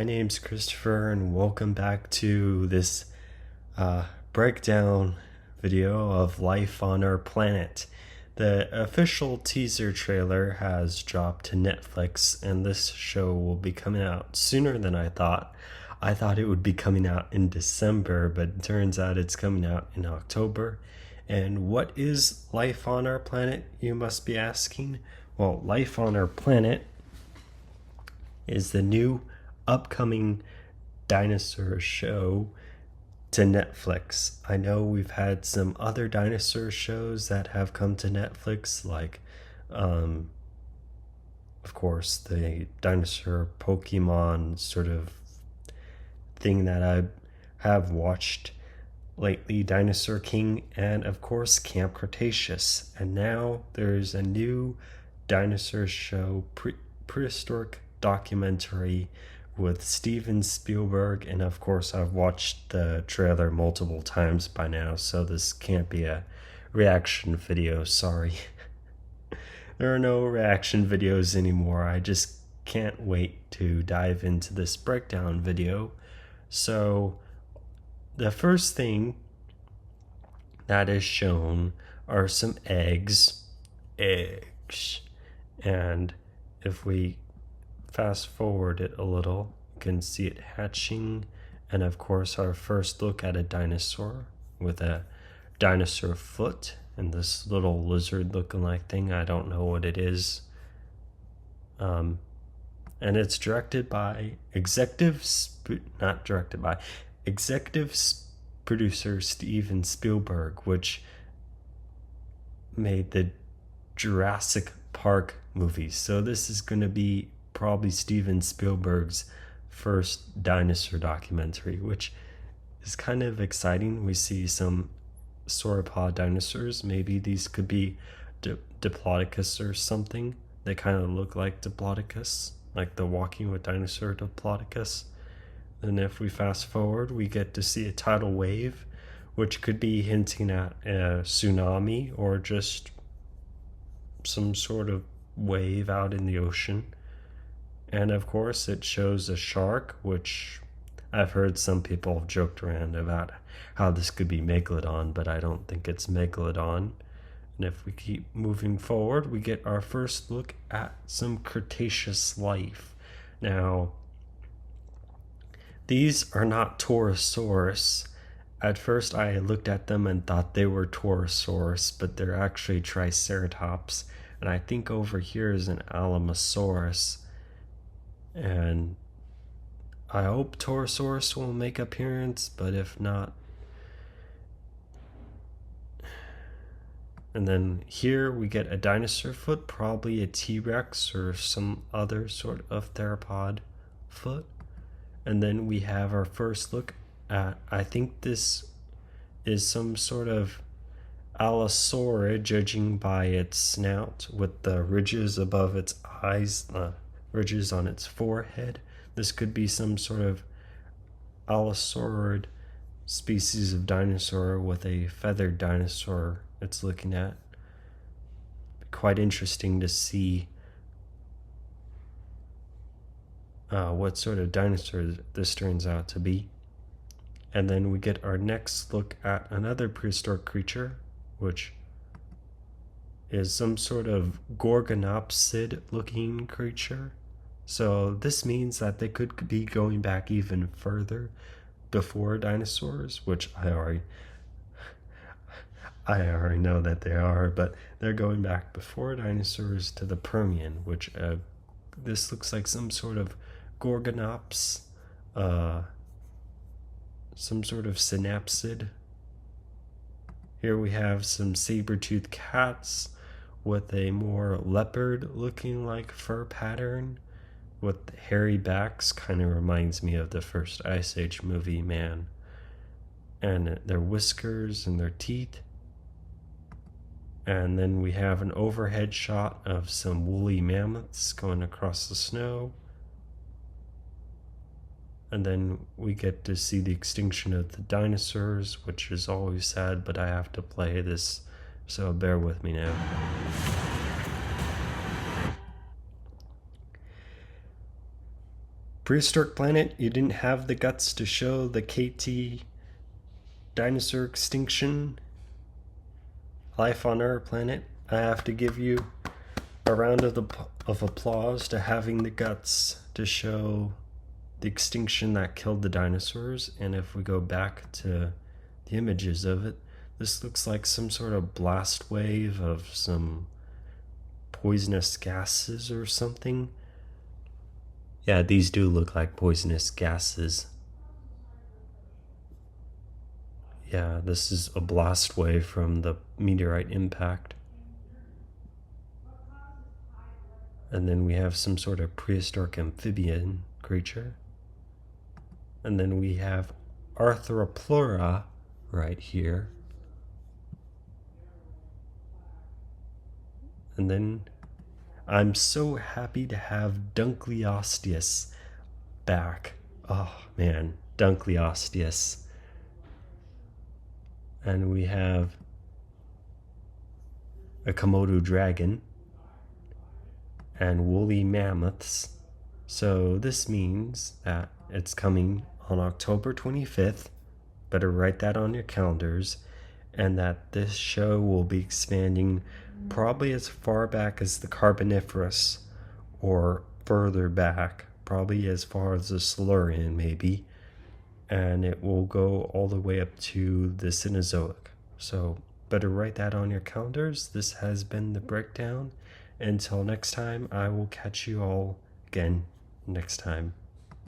my name's Christopher, and welcome back to this breakdown video of life on our planet. The official teaser trailer has dropped to Netflix, and this show will be coming out sooner than I thought. I thought it would be coming out in December, but it turns out it's coming out in October. And what is life on our planet, you must be asking? Well, life on our planet is the new upcoming dinosaur show to Netflix. I know we've had some other dinosaur shows that have come to Netflix, like of course the dinosaur Pokemon sort of thing that I have watched lately, Dinosaur King, and of course Camp Cretaceous. And now there's a new dinosaur show, prehistoric documentary with Steven Spielberg, and of course I've watched the trailer multiple times by now, so this can't be a reaction video, sorry. There are no reaction videos anymore. I just can't wait to dive into this breakdown video. So the first thing that is shown are some eggs, and if we fast forward it a little, you can see it hatching, and of course our first look at a dinosaur with a dinosaur foot and this little lizard looking like thing. I don't know what it is. And it's directed by executive producer Steven Spielberg, which made the Jurassic Park movies. So this is going to be probably Steven Spielberg's first dinosaur documentary, which is kind of exciting. We see some sauropod dinosaurs. Maybe these could be Diplodocus or something. They kind of look like Diplodocus, like the Walking with Dinosaur Diplodocus. And if we fast forward, we get to see a tidal wave, which could be hinting at a tsunami or just some sort of wave out in the ocean. And of course it shows a shark, which I've heard some people have joked around about how this could be Megalodon, but I don't think it's Megalodon. And if we keep moving forward, we get our first look at some Cretaceous life. Now, these are not Torosaurus. At first I looked at them and thought they were Torosaurus, but they're actually Triceratops. And I think over here is an Alamosaurus. And I hope Torosaurus will make appearance, but if not. And then here we get a dinosaur foot, probably a T-Rex or some other sort of theropod foot. And then we have our first look at, I think this is some sort of Allosaurus, judging by its snout with the ridges above its eyes, ridges on its forehead. This could be some sort of Allosaurid species of dinosaur with a feathered dinosaur it's looking at. Quite interesting to see what sort of dinosaur this turns out to be. And then we get our next look at another prehistoric creature, which is some sort of Gorgonopsid looking creature. So this means that they could be going back even further before dinosaurs, which I already know that they are, but they're going back before dinosaurs to the Permian, which this looks like some sort of Gorgonops, some sort of synapsid. Here we have some saber-toothed cats with a more leopard looking like fur pattern with hairy backs. Kind of reminds me of the first Ice Age movie, man. And their whiskers and their teeth. And then we have an overhead shot of some woolly mammoths going across the snow. And then we get to see the extinction of the dinosaurs, which is always sad, but I have to play this, so bear with me now. Prehistoric Planet, you didn't have the guts to show the KT dinosaur extinction life on our planet. I have to give you a round of applause to having the guts to show the extinction that killed the dinosaurs. And if we go back to the images of it, this looks like some sort of blast wave of some poisonous gases or something. Yeah, these do look like poisonous gases. Yeah, this is a blast wave from the meteorite impact. And then we have some sort of prehistoric amphibian creature. And then we have Arthroplura right here. And then I'm so happy to have Dunkleosteus back. Oh man, Dunkleosteus. And we have a Komodo dragon and woolly mammoths. So this means that it's coming on October 25th. Better write that on your calendars. And that this show will be expanding probably as far back as the Carboniferous or further back, probably as far as the Silurian maybe. And it will go all the way up to the Cenozoic. So better write that on your calendars. This has been the breakdown. Until next time, I will catch you all again next time.